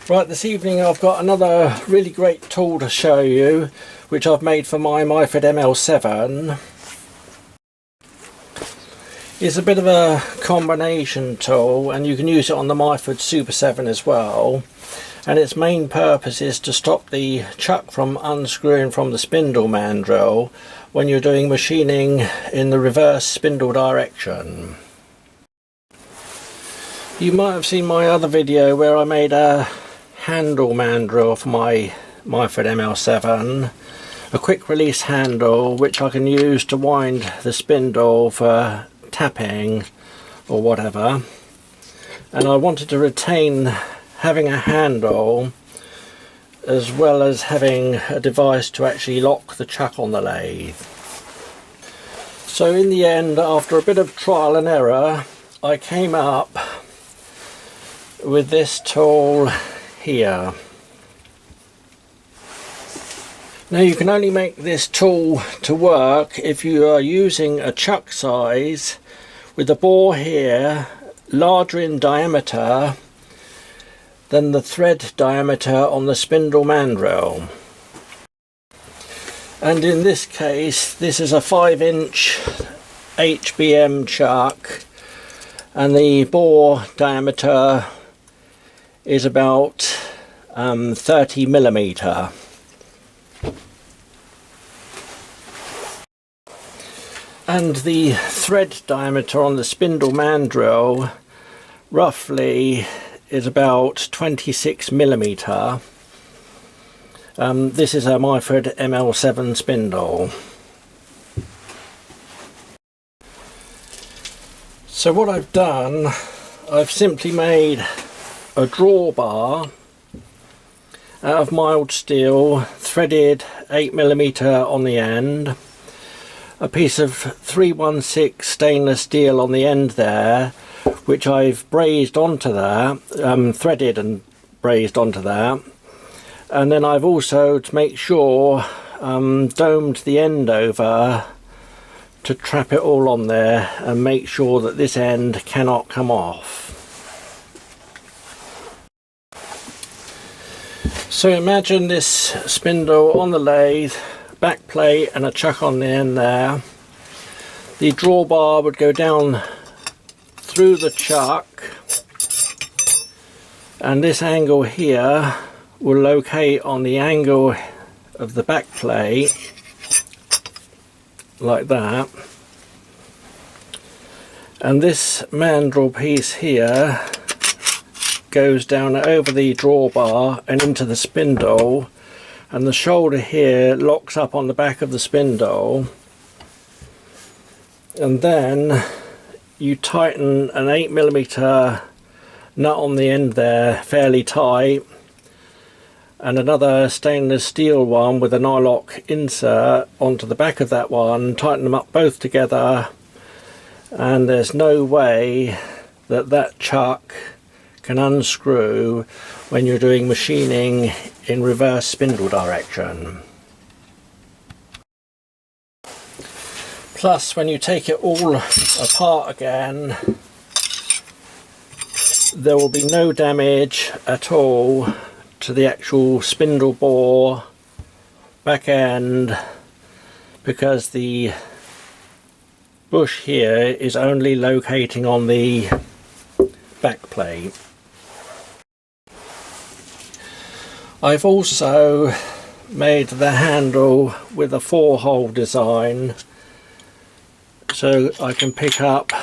Right, this evening I've got another really great tool to show you, which I've made for my Myford ML7. It's a bit of a combination tool, and you can use it on the Myford Super 7 as well. And its main purpose is to stop the chuck from unscrewing from the spindle mandrel when you're doing machining in the reverse spindle direction. You might have seen my other video where I made a handle mandrel for my Myford ML7, a quick release handle which I can use to wind the spindle for tapping or whatever. And I wanted to retain having a handle as well as having a device to actually lock the chuck on the lathe. So in the end, after a bit of trial and error, I came up with this tool here. Now you can only make this tool to work if you are using a chuck size with the bore here larger in diameter than the thread diameter on the spindle mandrel. And in this case, this is a 5-inch HBM chuck, and the bore diameter is about 30 millimeter. And the thread diameter on the spindle mandrel roughly is about 26 millimeter. This is a Myford ML7 spindle. So what I've done, I've simply made a drawbar out of mild steel, threaded 8mm on the end, a piece of 316 stainless steel on the end there, which I've brazed onto that, threaded and brazed onto that, and then I've also, to make sure, domed the end over to trap it all on there and make sure that this end cannot come off. So imagine this spindle on the lathe, back plate and a chuck on the end there. The drawbar would go down through the chuck, and this angle here will locate on the angle of the back plate like that, and this mandrel piece here goes down over the drawbar and into the spindle, and the shoulder here locks up on the back of the spindle, and then you tighten an 8mm nut on the end there fairly tight, and another stainless steel one with a nylock insert onto the back of that one, tighten them up both together, and there's no way that that chuck can unscrew when you're doing machining in reverse spindle direction. Plus, when you take it all apart again, there will be no damage at all to the actual spindle bore back end, because the bush here is only locating on the back plate. I've also made the handle with a 4-hole design, so I can pick up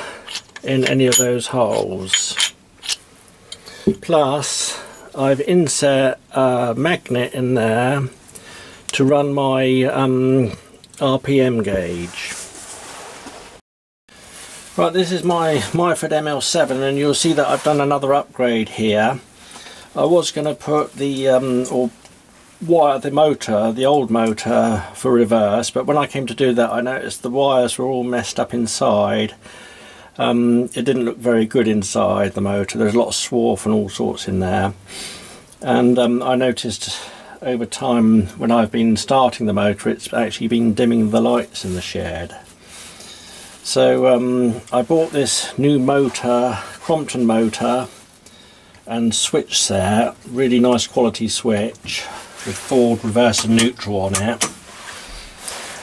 in any of those holes. Plus, I've inset a magnet in there to run my RPM gauge. Right, this is my Myford ML7, and you'll see that I've done another upgrade here. I was going to put the or wire the motor, the old motor, for reverse, but when I came to do that I noticed the wires were all messed up inside. It didn't look very good inside the motor. There's a lot of swarf and all sorts in there, and I noticed over time when I've been starting the motor it's actually been dimming the lights in the shed. So I bought this new motor, Crompton motor, and switch set, really nice quality switch with forward, reverse and neutral on it.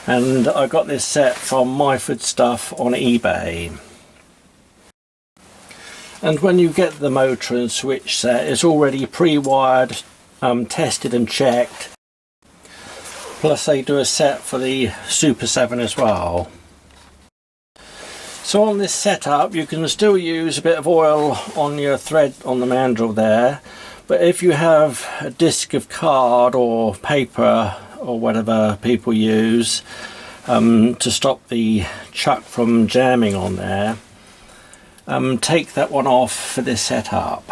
And I got this set from Myford stuff on eBay. And when you get the motor and switch set, it's already pre-wired, tested and checked. Plus they do a set for the Super 7 as well. So on this setup you can still use a bit of oil on your thread on the mandrel there, but if you have a disc of card or paper or whatever people use to stop the chuck from jamming on there, take that one off for this setup.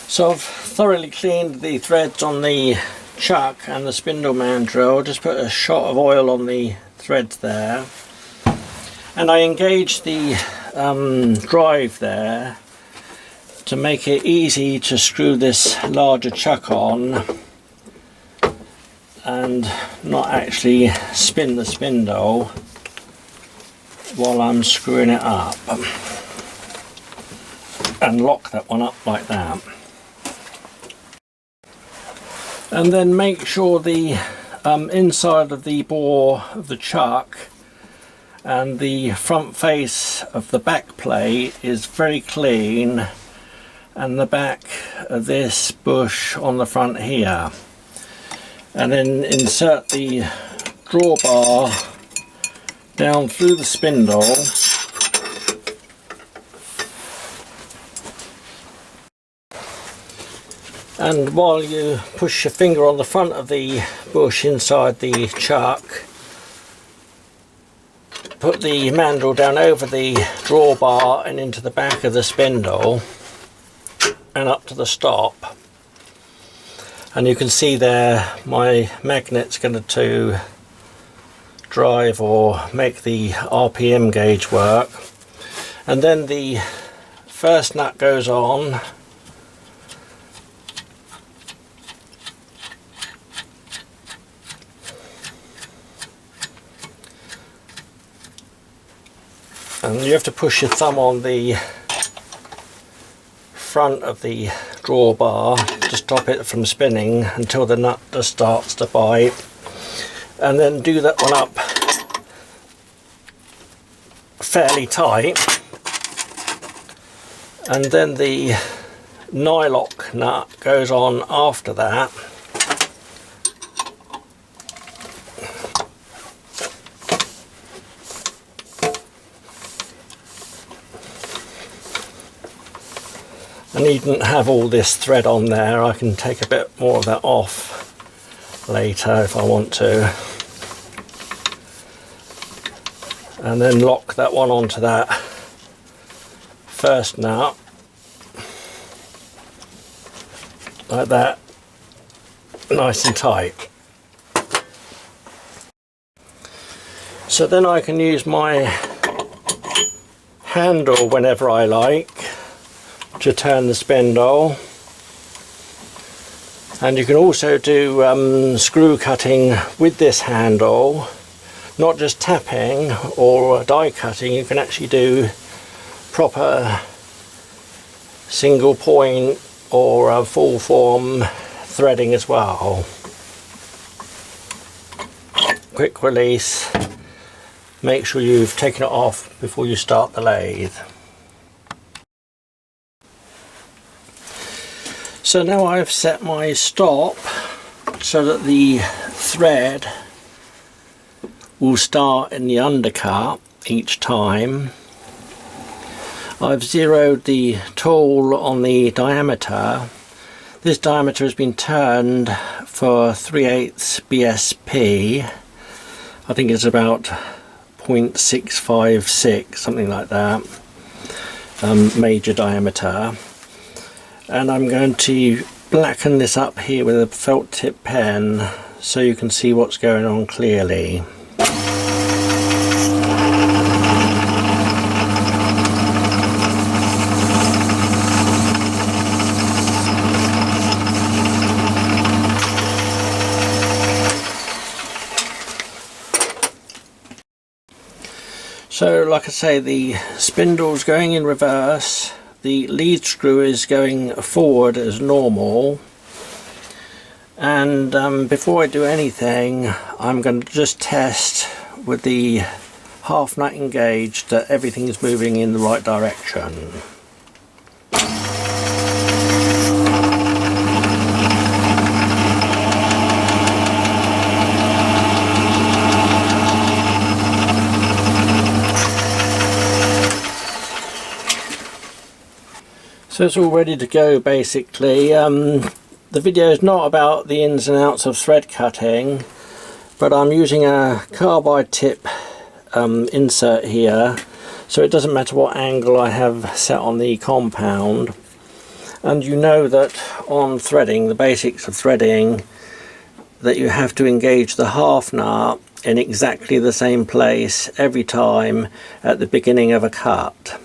So I've thoroughly cleaned the threads on the chuck and the spindle mandrel. Just put a shot of oil on the threads there, and I engaged the drive there to make it easy to screw this larger chuck on and not actually spin the spindle while I'm screwing it up, and lock that one up like that. And then make sure the inside of the bore of the chuck and the front face of the back plate is very clean, and the back of this bush on the front here. And then insert the drawbar down through the spindle and while you push your finger on the front of the bush inside the chuck, put the mandrel down over the drawbar and into the back of the spindle and up to the stop. And you can see there my magnet's going to drive or make the RPM gauge work. And then the first nut goes on, and you have to push your thumb on the front of the drawbar to stop it from spinning until the nut just starts to bite, and then do that one up fairly tight, and then the nylock nut goes on after that. I needn't have all this thread on there. I can take a bit more of that off later if I want to. And then lock that one onto that first nut like that, nice and tight. So then I can use my handle whenever I like to turn the spindle, and you can also do screw cutting with this handle, not just tapping or die cutting. You can actually do proper single point or full form threading as well. Quick release, make sure you've taken it off before you start the lathe. So now I've set my stop so that the thread will start in the undercut each time. I've zeroed the tool on the diameter. This diameter has been turned for 3/8 BSP. I think it's about 0.656, something like that, major diameter. And I'm going to blacken this up here with a felt tip pen so you can see what's going on clearly. So like I say, the spindle's going in reverse the lead screw is going forward as normal, and before I do anything I'm going to just test with the half nut engaged that everything is moving in the right direction. So it's all ready to go basically. The video is not about the ins and outs of thread cutting, but I'm using a carbide tip insert here, so it doesn't matter what angle I have set on the compound. And you know that on threading, the basics of threading, that you have to engage the half nut in exactly the same place every time at the beginning of a cut.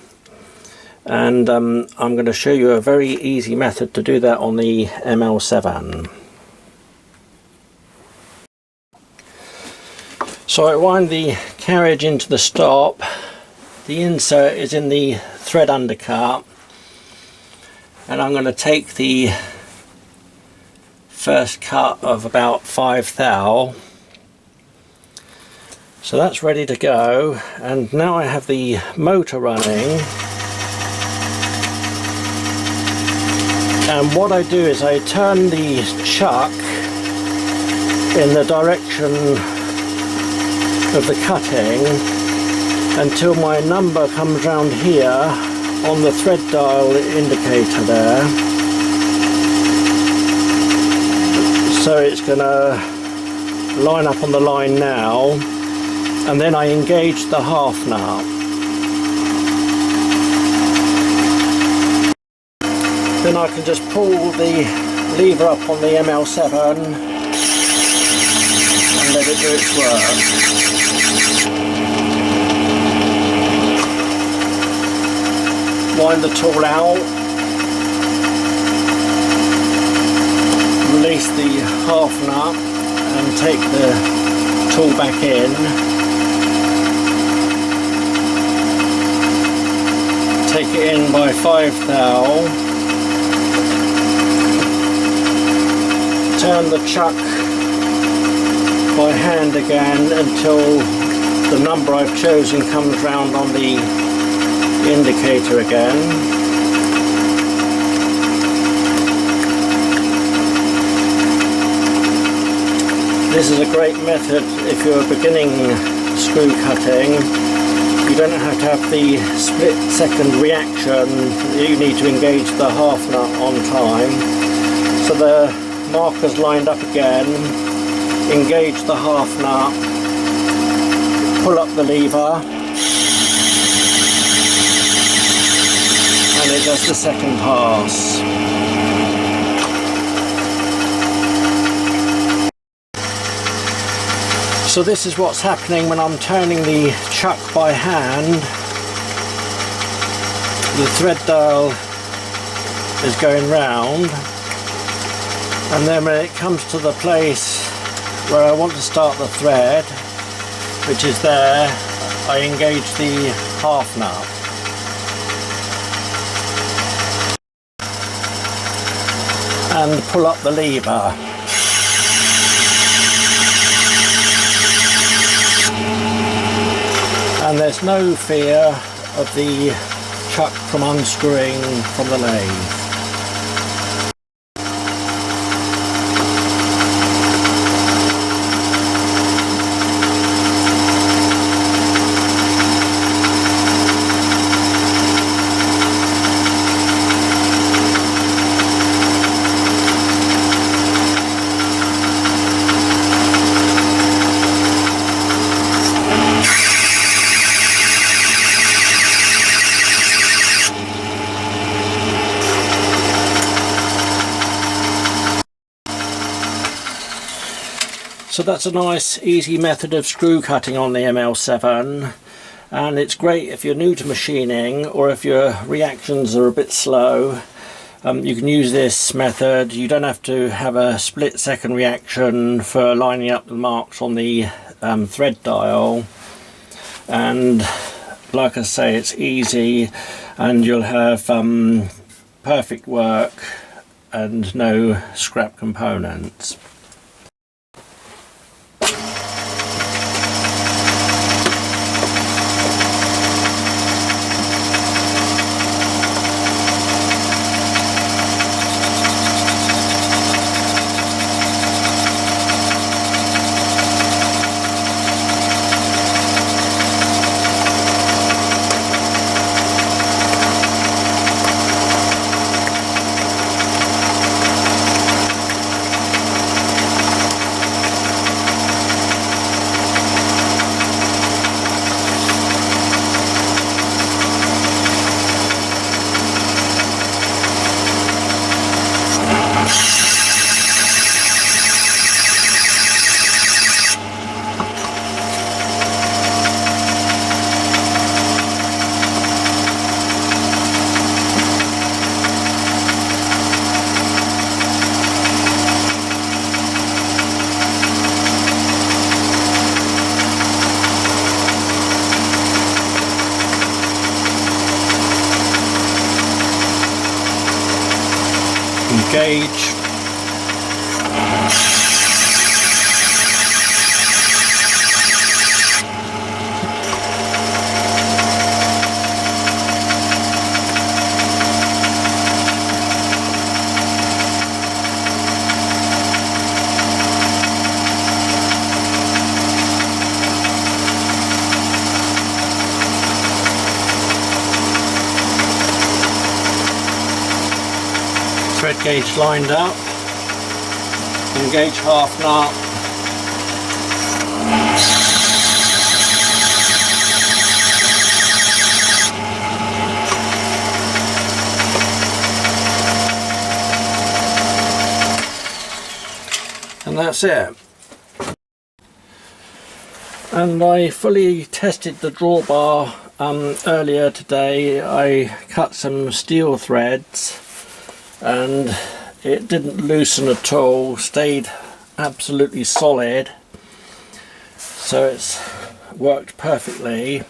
And I'm going to show you a very easy method to do that on the ML7. So I wind the carriage into the stop. The insert is in the thread undercut, and I'm going to take the first cut of about 5 thou. So that's ready to go, and now I have the motor running. And what I do is I turn the chuck in the direction of the cutting until my number comes round here on the thread dial indicator there. So it's going to line up on the line now, and then I engage the half nut. Then I can just pull the lever up on the ML7 and let it do its work. Wind the tool out, release the half nut and take the tool back in. Take it in by 5 thou. Turn the chuck by hand again until the number I've chosen comes round on the indicator again. This is a great method if you're beginning screw cutting. You don't have to have the split second reaction. You need to engage the half nut on time. So the markers lined up again, engage the half nut, pull up the lever, and it does the second pass. So this is what's happening when I'm turning the chuck by hand. The thread dial is going round, and then when it comes to the place where I want to start the thread, which is there, I engage the half nut. And pull up the lever. And there's no fear of the chuck from unscrewing from the lathe. So that's a nice easy method of screw cutting on the ML7, and it's great if you're new to machining or if your reactions are a bit slow. You can use this method. You don't have to have a split second reaction for lining up the marks on the thread dial, and like I say, it's easy. and you'll have perfect work and no scrap components. Engage. Thread gauge lined up, engage half nut, and that's it. And I fully tested the drawbar earlier today. I cut some steel threads and it didn't loosen at all, stayed absolutely solid, so it's worked perfectly.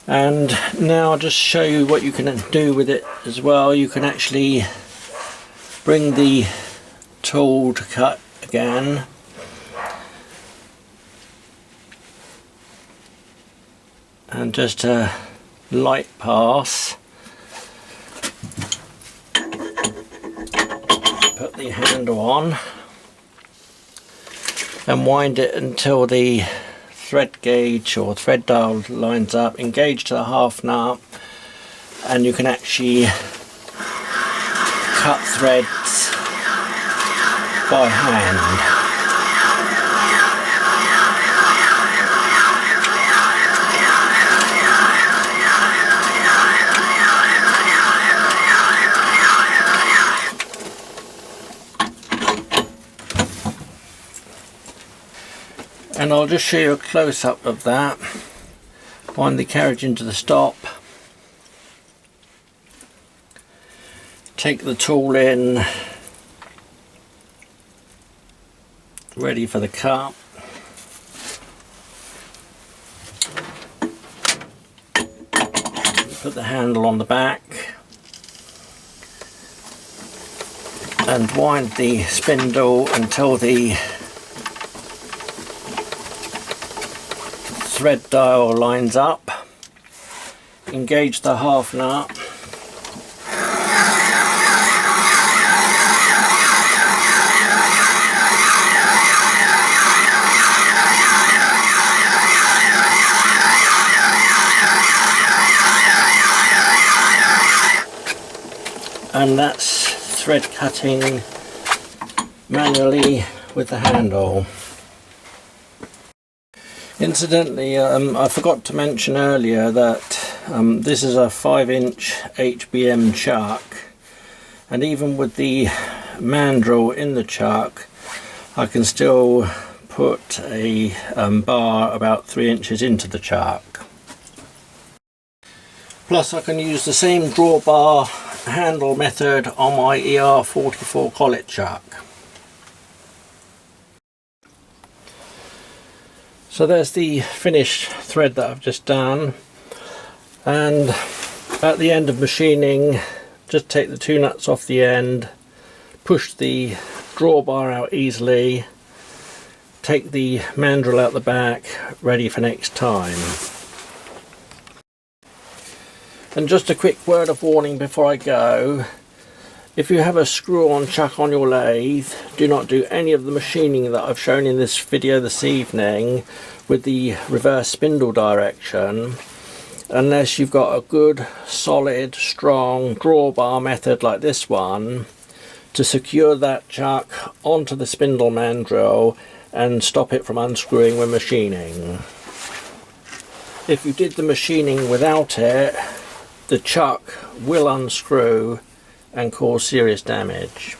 And now I'll just show you what you can do with it as well. You can actually bring the tool to cut again, and just a light pass, put the handle on and wind it until the thread gauge or thread dial lines up, engage to the half nut, and you can actually cut threads by hand. And I'll just show you a close-up of that. Wind the carriage into the stop, take the tool in, ready for the cut. Put the handle on the back and wind the spindle until the thread dial lines up, engage the half nut, and that's thread cutting manually with the handle. Incidentally, I forgot to mention earlier that this is a 5-inch HBM chuck, and even with the mandrel in the chuck I can still put a bar about 3 inches into the chuck. Plus I can use the same drawbar handle method on my ER44 collet chuck. So there's the finished thread that I've just done, and At the end of machining, just take the 2 nuts off the end, push the drawbar out easily, take the mandrel out the back, ready for next time. And just a quick word of warning before I go. If you have a screw-on chuck on your lathe, do not do any of the machining that I've shown in this video this evening with the reverse spindle direction, unless you've got a good, solid, strong drawbar method like this one to secure that chuck onto the spindle mandrel and stop it from unscrewing when machining. If you did the machining without it, the chuck will unscrew and cause serious damage.